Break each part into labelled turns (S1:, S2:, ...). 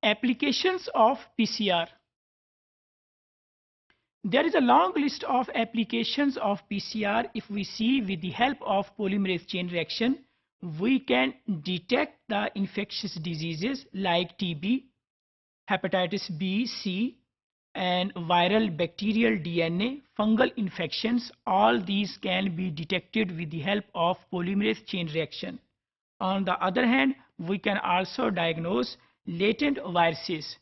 S1: Applications of PCR. There is a long list of applications of PCR. If we see, with the help of polymerase chain reaction, we can detect the infectious diseases like TB, hepatitis B, C, and viral bacterial DNA, fungal infections. All these can be detected with the help of polymerase chain reaction. On the other hand, we can also diagnose latent viruses.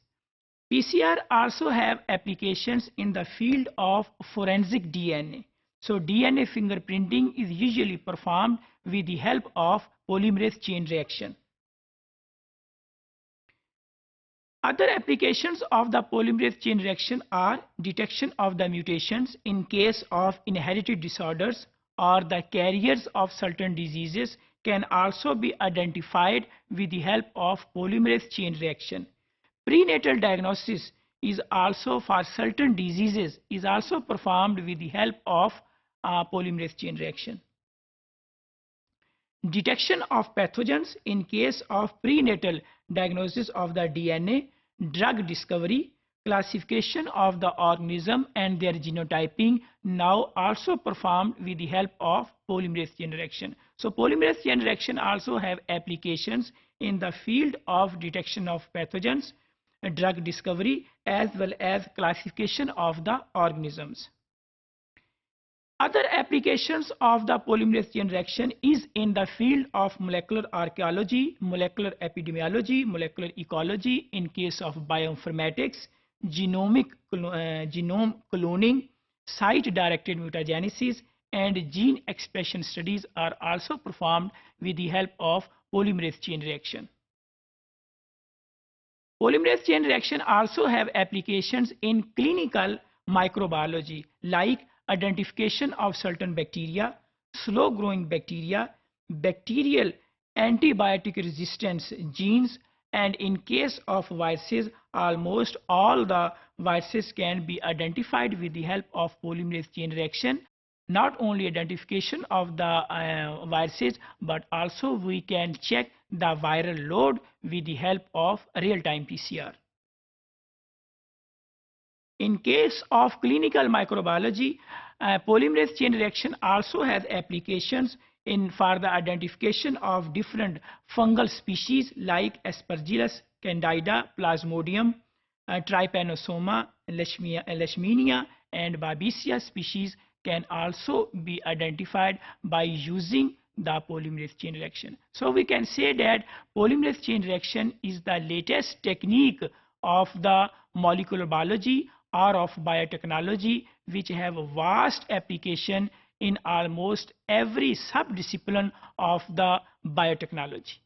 S1: PCR also have applications in the field of forensic DNA. So DNA fingerprinting is usually performed with the help of polymerase chain reaction. Other applications of the polymerase chain reaction are detection of the mutations in case of inherited disorders, or the carriers of certain diseases can also be identified with the help of polymerase chain reaction. Prenatal diagnosis is also for certain diseases is also performed with the help of polymerase chain reaction. Detection of pathogens in case of prenatal diagnosis of the DNA, drug discovery, classification of the organism and their genotyping now also performed with the help of polymerase chain reaction. So polymerase chain reaction also have applications in the field of detection of pathogens, drug discovery, as well as classification of the organisms. Other applications of the polymerase chain reaction is in the field of molecular archaeology, molecular epidemiology, molecular ecology in case of bioinformatics, genome cloning, site-directed mutagenesis, and gene expression studies are also performed with the help of polymerase chain reaction. Polymerase chain reaction also have applications in clinical microbiology like identification of certain bacteria, slow growing bacteria, bacterial antibiotic resistance genes, and in case of viruses, almost all the viruses can be identified with the help of polymerase chain reaction. Not only identification of the viruses, but also we can check the viral load with the help of real-time PCR. In case of clinical microbiology, polymerase chain reaction also has applications for the identification of different fungal species like Aspergillus, Candida, Plasmodium, Trypanosoma, Leishmania, and Babesia species can also be identified by using the polymerase chain reaction. So we can say that polymerase chain reaction is the latest technique of the molecular biology or of biotechnology, which have a vast application in almost every subdiscipline of the biotechnology.